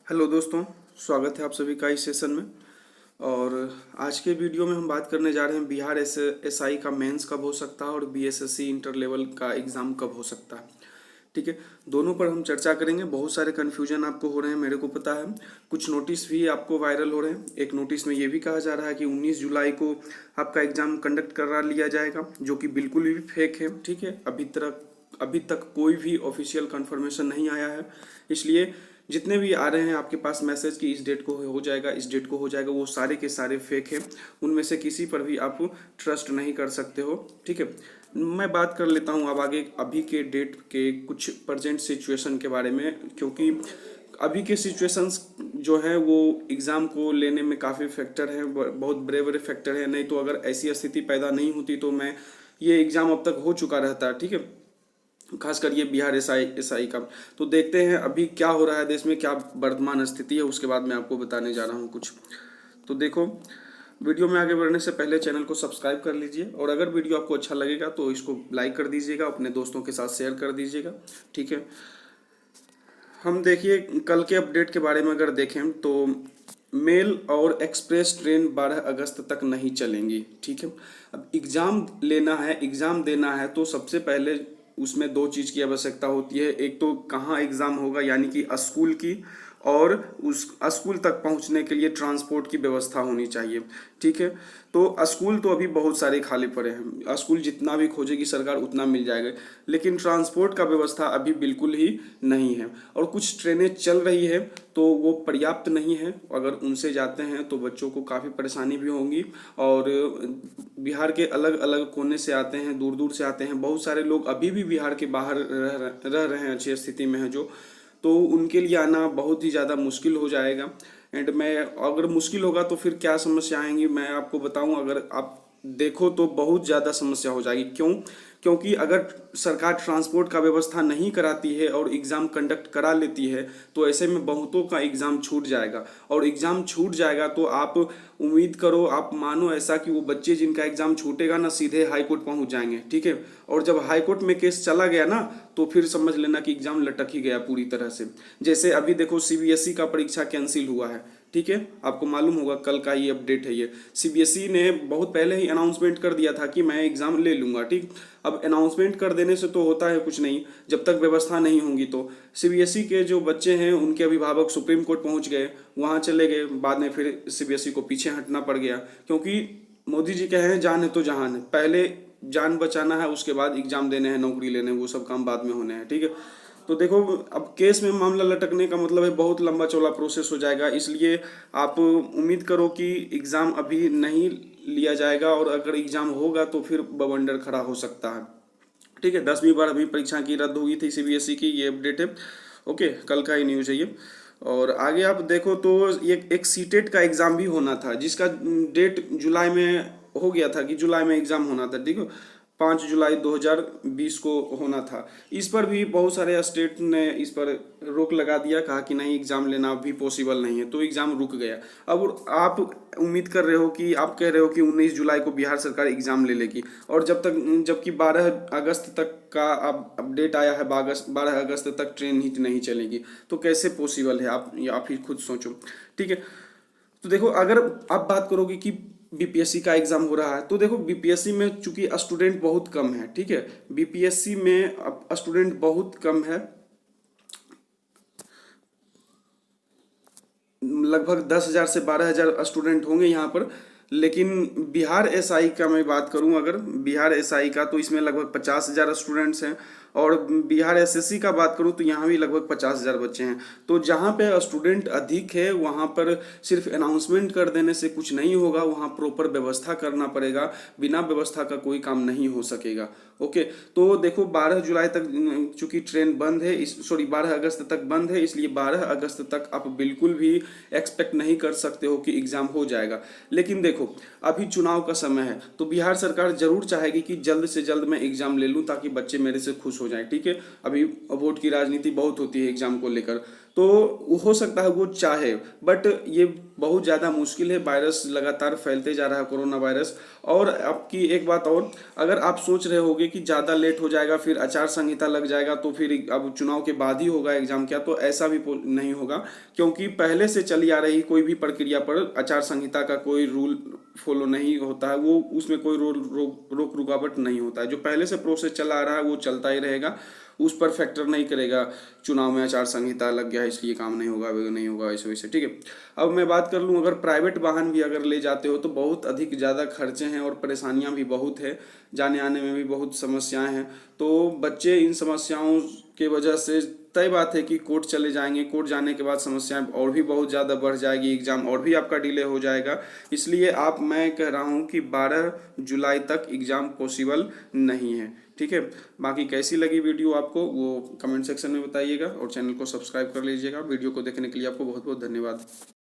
Hello दोस्तों, स्वागत है आप सभी का इस सेशन में। और आज के वीडियो में हम बात करने जा रहे हैं बिहार एसआई का मेंस कब हो सकता है और बीएसएससी इंटर लेवल का एग्ज़ाम कब हो सकता है। ठीक है, दोनों पर हम चर्चा करेंगे। बहुत सारे कन्फ्यूजन आपको हो रहे हैं, मेरे को पता है। कुछ नोटिस भी आपको वायरल हो रहे हैं। एक नोटिस में ये भी कहा जा रहा है कि 19 जुलाई को आपका एग्ज़ाम कंडक्ट करा लिया जाएगा, जो कि बिल्कुल भी फेक है। ठीक है, अभी तक कोई भी ऑफिशियल कंफर्मेशन नहीं आया है। इसलिए जितने भी आ रहे हैं आपके पास मैसेज कि इस डेट को हो जाएगा, इस डेट को हो जाएगा, वो सारे के सारे फेक हैं। उनमें से किसी पर भी आप ट्रस्ट नहीं कर सकते हो। ठीक है, मैं बात कर लेता हूँ अब आगे अभी के डेट के कुछ प्रेजेंट सिचुएशन के बारे में, क्योंकि अभी के सिचुएशंस जो है वो एग्ज़ाम को लेने में काफ़ी फैक्टर हैं, बहुत बड़े बड़े फैक्टर हैं। नहीं तो अगर ऐसी स्थिति पैदा नहीं होती तो मैं ये एग्ज़ाम अब तक हो चुका रहता। ठीक है, खासकर ये बिहार एसआई का। तो देखते हैं अभी क्या हो रहा है देश में, क्या वर्तमान स्थिति है, उसके बाद मैं आपको बताने जा रहा हूँ कुछ। तो देखो, वीडियो में आगे बढ़ने से पहले चैनल को सब्सक्राइब कर लीजिए, और अगर वीडियो आपको अच्छा लगेगा तो इसको लाइक कर दीजिएगा, अपने दोस्तों के साथ शेयर कर दीजिएगा। ठीक है, हम देखिए कल के अपडेट के बारे में अगर देखें तो मेल और एक्सप्रेस ट्रेन 12 अगस्त तक नहीं चलेंगी। ठीक है, अब एग्ज़ाम लेना है, एग्ज़ाम देना है, तो सबसे पहले उसमें दो चीज़ की आवश्यकता होती है। एक तो कहाँ एग्ज़ाम होगा, यानी कि स्कूल की, और उस स्कूल तक पहुंचने के लिए ट्रांसपोर्ट की व्यवस्था होनी चाहिए। ठीक है, तो स्कूल तो अभी बहुत सारे खाली पड़े हैं, स्कूल जितना भी खोजेगी सरकार उतना मिल जाएगा, लेकिन ट्रांसपोर्ट का व्यवस्था अभी बिल्कुल ही नहीं है। और कुछ ट्रेनें चल रही है तो वो पर्याप्त नहीं है। अगर उनसे जाते हैं तो बच्चों को काफ़ी परेशानी भी होगी। और बिहार के अलग अलग कोने से आते हैं, दूर दूर से आते हैं, बहुत सारे लोग अभी भी बिहार के बाहर रह रहे हैं, अच्छी स्थिति में हैं जो, तो उनके लिए आना बहुत ही ज़्यादा मुश्किल हो जाएगा। एंड मैं अगर मुश्किल होगा तो फिर क्या समस्या आएंगी मैं आपको बताऊं। अगर आप देखो तो बहुत ज़्यादा समस्या हो जाएगी। क्यों? क्योंकि अगर सरकार ट्रांसपोर्ट का व्यवस्था नहीं कराती है और एग्ज़ाम कंडक्ट करा लेती है तो ऐसे में बहुतों का एग्ज़ाम छूट जाएगा। और एग्ज़ाम छूट जाएगा तो आप उम्मीद करो, आप मानो ऐसा कि वो बच्चे जिनका एग्ज़ाम छूटेगा ना, सीधे हाई कोर्ट पहुंच जाएंगे। ठीक है, और जब हाई कोर्ट में केस चला गया ना तो फिर समझ लेना कि एग्ज़ाम लटक ही गया पूरी तरह से। जैसे अभी देखो सीबीएसई का परीक्षा कैंसिल हुआ है। ठीक है, आपको मालूम होगा, कल का ये अपडेट है। ये सीबीएसई ने बहुत पहले ही अनाउंसमेंट कर दिया था कि मैं एग्ज़ाम ले लूँगा। ठीक, अब अनाउंसमेंट कर देने से तो होता है कुछ नहीं, जब तक व्यवस्था नहीं होगी। तो सीबीएसई के जो बच्चे हैं उनके अभिभावक सुप्रीम कोर्ट पहुंच गए, वहां चले गए, बाद में फिर सीबीएसई को पीछे हटना पड़ गया। क्योंकि मोदी जी कहे हैं जान है तो जहान है, पहले जान बचाना है, उसके बाद एग्जाम देने हैं, नौकरी लेने हैं, वो सब काम बाद में होने हैं। ठीक है, तो देखो अब केस में मामला लटकने का मतलब है बहुत लंबा चौड़ा प्रोसेस हो जाएगा। इसलिए आप उम्मीद करो कि एग्ज़ाम अभी नहीं लिया जाएगा, और अगर एग्ज़ाम होगा तो फिर बवंडर खड़ा हो सकता है। ठीक है, 10वीं बार अभी परीक्षा की रद्द हुई थी सीबीएसई की, ये अपडेट है। ओके, कल का ही न्यूज़ है ये। और आगे आप देखो तो ये एक सीटेट का एग्ज़ाम भी होना था, जिसका डेट जुलाई में हो गया था कि जुलाई में एग्ज़ाम होना था। ठीक है, 5 जुलाई 2020 को होना था। इस पर भी बहुत सारे स्टेट ने इस पर रोक लगा दिया, कहा कि नहीं एग्ज़ाम लेना भी पॉसिबल नहीं है, तो एग्ज़ाम रुक गया। अब आप उम्मीद कर रहे हो कि, आप कह रहे हो कि 19 जुलाई को बिहार सरकार एग्ज़ाम ले लेगी, और जबकि 12 अगस्त तक का अब अपडेट आया है, 12 अगस्त तक ट्रेन ही नहीं चलेगी, तो कैसे पॉसिबल है? आप ही खुद सोचो। ठीक है, तो देखो अगर आप बात करोगे कि बीपीएससी का एग्जाम हो रहा है, तो देखो बीपीएससी में चूंकि स्टूडेंट बहुत कम है। ठीक है, बीपीएससी में अब स्टूडेंट बहुत कम है, लगभग 10,000 से 12,000 स्टूडेंट होंगे यहाँ पर। लेकिन बिहार एसआई का मैं बात करूँ, अगर बिहार एसआई का, तो इसमें लगभग 50,000 स्टूडेंट्स हैं। और बिहार एसएससी का बात करूँ तो यहाँ भी लगभग 50,000 बच्चे हैं। तो जहाँ पे स्टूडेंट अधिक है वहाँ पर सिर्फ अनाउंसमेंट कर देने से कुछ नहीं होगा, वहाँ प्रॉपर व्यवस्था करना पड़ेगा। बिना व्यवस्था का कोई काम नहीं हो सकेगा। ओके, तो देखो 12 जुलाई तक चूंकि ट्रेन बंद है, 12 अगस्त तक बंद है, इसलिए 12 अगस्त तक आप बिल्कुल भी एक्सपेक्ट नहीं कर सकते हो कि एग्ज़ाम हो जाएगा। लेकिन देखो अभी चुनाव का समय है, तो बिहार सरकार जरूर चाहेगी कि जल्द से जल्द मैं एग्ज़ाम ले लूँ ताकि बच्चे मेरे से खुश हो जाएं। ठीक है, अभी वोट की राजनीति बहुत होती है एग्ज़ाम को लेकर, तो हो सकता है वो चाहे, बट ये बहुत ज़्यादा मुश्किल है। वायरस लगातार फैलते जा रहा है, कोरोना वायरस। और आपकी एक बात और, अगर आप सोच रहे होगे कि ज़्यादा लेट हो जाएगा, फिर आचार संहिता लग जाएगा, तो फिर अब चुनाव के बाद ही होगा एग्जाम, क्या, तो ऐसा भी नहीं होगा। क्योंकि पहले से चली आ रही कोई भी प्रक्रिया पर आचार संहिता का कोई रूल फॉलो नहीं होता है, वो उसमें कोई रोक रुकावट नहीं होता है। जो पहले से प्रोसेस चला आ रहा है वो चलता ही रहेगा, उस पर फैक्टर नहीं करेगा चुनाव में आचार संहिता लग गया है इसलिए काम नहीं होगा, वो नहीं होगा, ऐसे वैसे, ठीक है। अब मैं बात कर लूँ, अगर प्राइवेट वाहन भी अगर ले जाते हो तो बहुत अधिक ज़्यादा खर्चे हैं और परेशानियां भी बहुत है, जाने आने में भी बहुत समस्याएं हैं। तो बच्चे इन समस्याओं के वजह से तय बात है कि कोर्ट चले जाएंगे, कोर्ट जाने के बाद समस्याएं और भी बहुत ज़्यादा बढ़ जाएगी, एग्ज़ाम और भी आपका डिले हो जाएगा। इसलिए मैं कह रहा हूँ कि 12 जुलाई तक एग्ज़ाम पॉसिबल नहीं है, ठीक है। बाकी कैसी लगी वीडियो आपको वो कमेंट सेक्शन में बताइएगा और चैनल को सब्सक्राइब कर लीजिएगा। वीडियो को देखने के लिए आपको बहुत बहुत धन्यवाद।